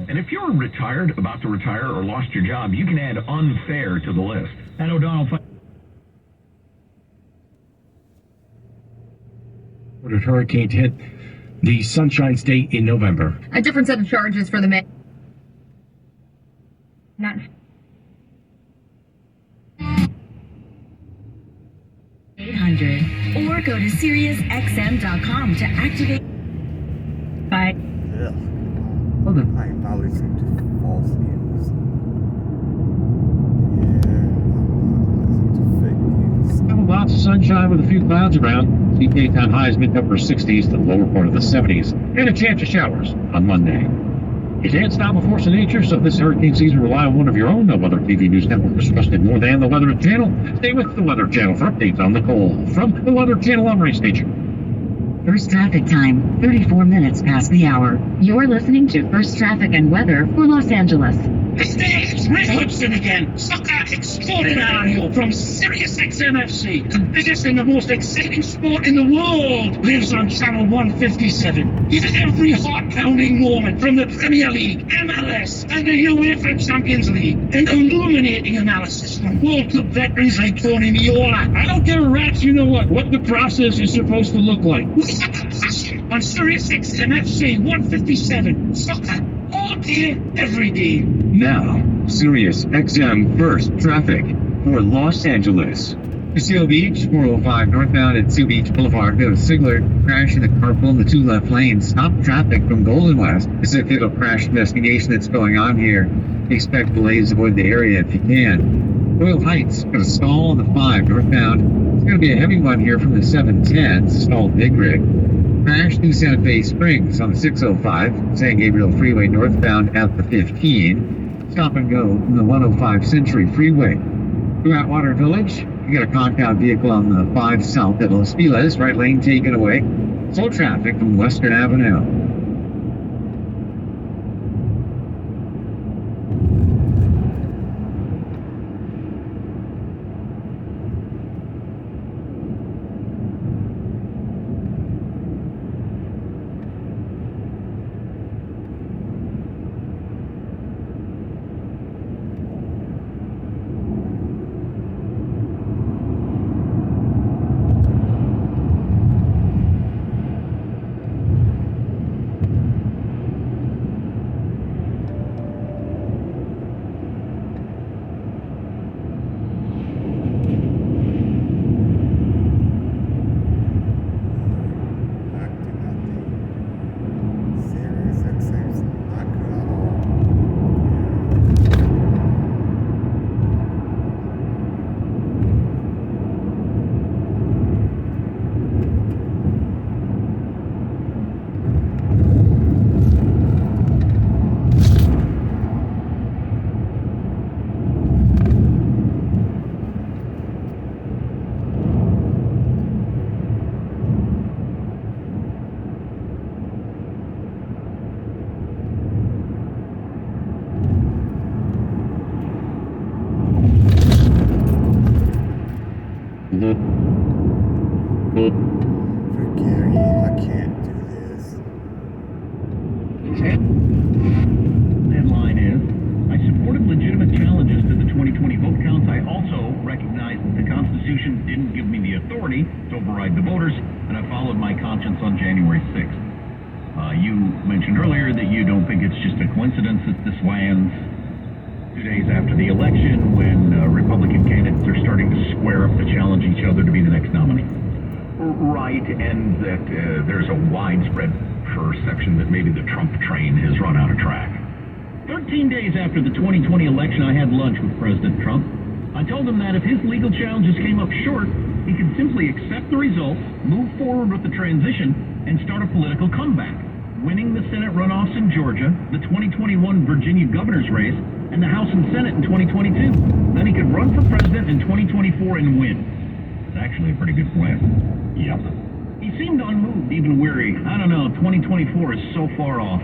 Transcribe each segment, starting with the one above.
And if you're retired, about to retire, or lost your job, you can add unfair to the list. And O'Donnell... Hurricane hit the Sunshine State in November. A different set of charges for the man. Not 800 or go to SiriusXM.com to activate. Bye. Yeah. I acknowledge some false news. Yeah. Fake news. Lots of sunshine with a few clouds around. See daytime highs mid-upper 60s to the lower part of the 70s. And a chance of showers on Monday. You can't stop a force of nature, so this hurricane season rely on one of your own. No Weather TV News Network is trusted more than the Weather Channel. Stay with the Weather Channel for updates on the cold. From the Weather Channel on Race Station. First traffic time, 34 minutes past the hour. You're listening to First Traffic and Weather for Los Angeles. It's Rick Lipson again. Sucker extraordinary from SiriusXM FC. The biggest and the most exciting sport in the world lives on channel 157. Get every heart-pounding moment from the Premier League, MLS, and the UEFA Champions League. An illuminating analysis from World Cup veterans like Tony Meola. I don't give a rat's you know what the process is supposed to look like. We got the passion on SiriusXM FC 157. Soccer. All day, every day. Now, Sirius XM First Traffic for Los Angeles. Seal Beach, 405 northbound at Seal Beach Boulevard. Go to Sigler. Crash in the carpool in the two left lanes. Stop traffic from Golden West. It's a fatal crash investigation that's going on here. Expect delays. Avoid the area if you can. Royal Heights, got a stall on the 5 northbound. It's going to be a heavy one here from the 710. Stalled big rig. Crash through Santa Fe Springs on the 605, San Gabriel Freeway northbound at the 15. Stop and go from the 105 Century Freeway. Through Atwater Village, you got a confound vehicle on the 5 south at Los Feliz, right lane taken away. Slow traffic from Western Avenue. For Gary, I can't do this. Headline is, I supported legitimate challenges to the 2020 vote counts. I also recognize that the Constitution didn't give me the authority to override the voters, and I followed my conscience on January 6th. You mentioned earlier that you don't think it's just a coincidence that this lands 2 days after the election when Republican candidates are starting to square up to challenge each other to be the next nominee. Right, and that there's a widespread perception that maybe the Trump train has run out of track. 13 days after the 2020 election, I had lunch with President Trump. I told him that if his legal challenges came up short, he could simply accept the results, move forward with the transition, and start a political comeback, winning the Senate runoffs in Georgia, the 2021 Virginia governor's race, and the House and Senate in 2022. Then he could run for president in 2024 and win. It's actually a pretty good plan. Yep. He seemed unmoved, even weary. I don't know, 2024 is so far off.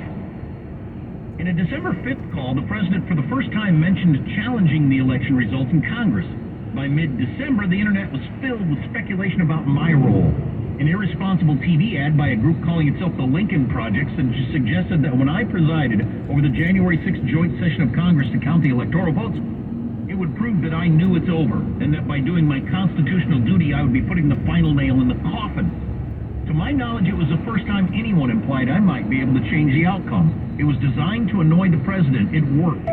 In a December 5th call, the president for the first time mentioned challenging the election results in Congress. By mid-December, the internet was filled with speculation about my role. An irresponsible TV ad by a group calling itself the Lincoln Project suggested that when I presided over the January 6th joint session of Congress to count the electoral votes, it would prove that I knew it's over, and that by doing my constitutional duty, I would be putting the final nail in the coffin. To my knowledge, it was the first time anyone implied I might be able to change the outcome. It was designed to annoy the president. It worked.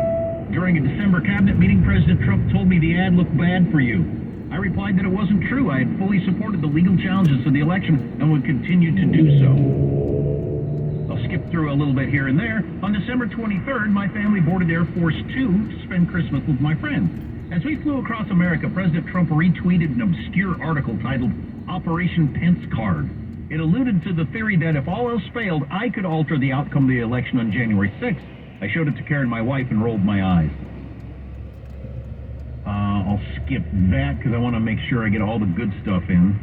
During a December cabinet meeting, President Trump told me the ad looked bad for you. I replied that it wasn't true. I had fully supported the legal challenges to the election and would continue to do so. I'll skip through a little bit here and there. On December 23rd, my family boarded Air Force Two to spend Christmas with my friends. As we flew across America, President Trump retweeted an obscure article titled Operation Pence Card. It alluded to the theory that if all else failed, I could alter the outcome of the election on January 6th. I showed it to Karen, my wife, and rolled my eyes. I'll skip that because I want to make sure I get all the good stuff in.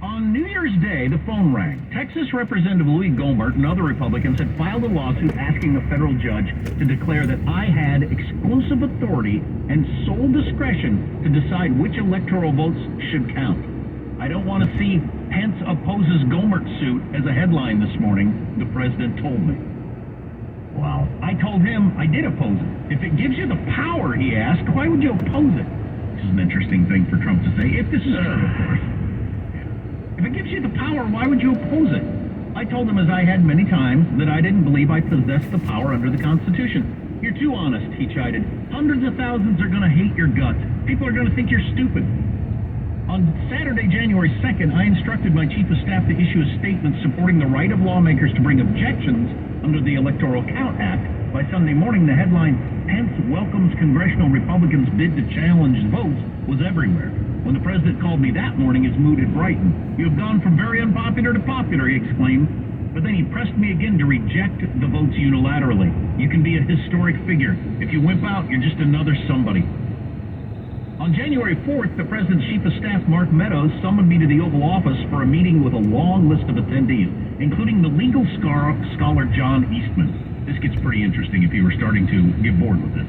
On New Year's Day, the phone rang. Texas Representative Louis Gohmert and other Republicans had filed a lawsuit asking a federal judge to declare that I had exclusive authority and sole discretion to decide which electoral votes should count. I don't want to see Pence opposes Gohmert's suit as a headline this morning, the president told me. Wow. I told him I did oppose it. If it gives you the power, he asked, why would you oppose it? This is an interesting thing for Trump to say, if this is true, of course. If it gives you the power, why would you oppose it? I told him, as I had many times, that I didn't believe I possessed the power under the Constitution. You're too honest, he chided. Hundreds of thousands are going to hate your guts. People are going to think you're stupid. On Saturday, January 2nd, I instructed my chief of staff to issue a statement supporting the right of lawmakers to bring objections under the Electoral Count Act. By Sunday morning, the headline, Pence welcomes congressional Republicans' bid to challenge votes, was everywhere. When the president called me that morning, his mood had brightened. You have gone from very unpopular to popular, he exclaimed. But then he pressed me again to reject the votes unilaterally. You can be a historic figure. If you wimp out, you're just another somebody. On January 4th, the president's chief of staff, Mark Meadows, summoned me to the Oval Office for a meeting with a long list of attendees, including the legal scholar John Eastman. This gets pretty interesting if you were starting to get bored with this.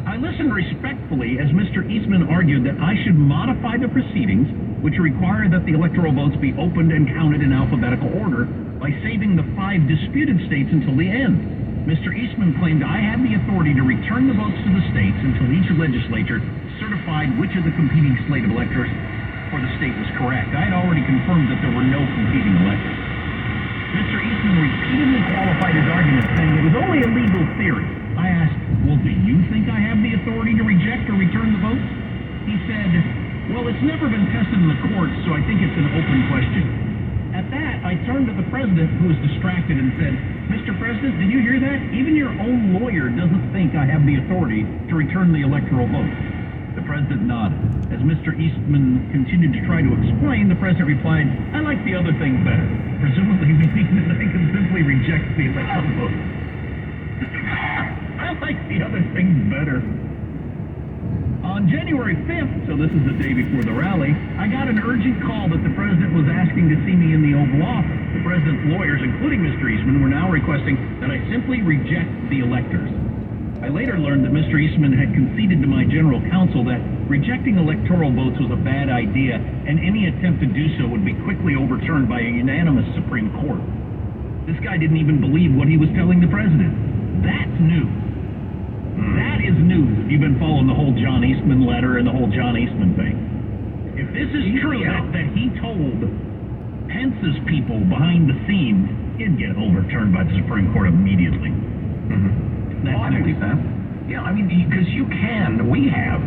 I listened respectfully as Mr. Eastman argued that I should modify the proceedings, which require that the electoral votes be opened and counted in alphabetical order, by saving the 5 disputed states until the end. Mr. Eastman claimed I had the authority to return the votes to the states until each legislature certified which of the competing slate of electors for the state was correct. I had already confirmed that there were no competing electors. Mr. Eastman repeatedly qualified his argument, saying it was only a legal theory. I asked, well, do you think I have the authority to reject or return the votes? He said, well, it's never been tested in the courts, so I think it's an open question. At that, I turned to the president, who was distracted, and said, Mr. President, did you hear that? Even your own lawyer doesn't think I have the authority to return the electoral votes. The president nodded. As Mr. Eastman continued to try to explain, the president replied, I like the other thing better. Presumably meaning that I can simply reject the electoral vote. I like the other thing better. On January 5th, so this is the day before the rally, I got an urgent call that the president was asking to see me in the Oval Office. The president's lawyers, including Mr. Eastman, were now requesting that I simply reject the electors. I later learned that Mr. Eastman had conceded to my general counsel that rejecting electoral votes was a bad idea, and any attempt to do so would be quickly overturned by a unanimous Supreme Court. This guy didn't even believe what he was telling the president. That's new. That is news if you've been following the whole John Eastman letter and the whole John Eastman thing. If this is true, that he told Pence's people behind the scenes, he'd get overturned by the Supreme Court immediately. Well, I believe that. Yeah, I mean, because you can, we have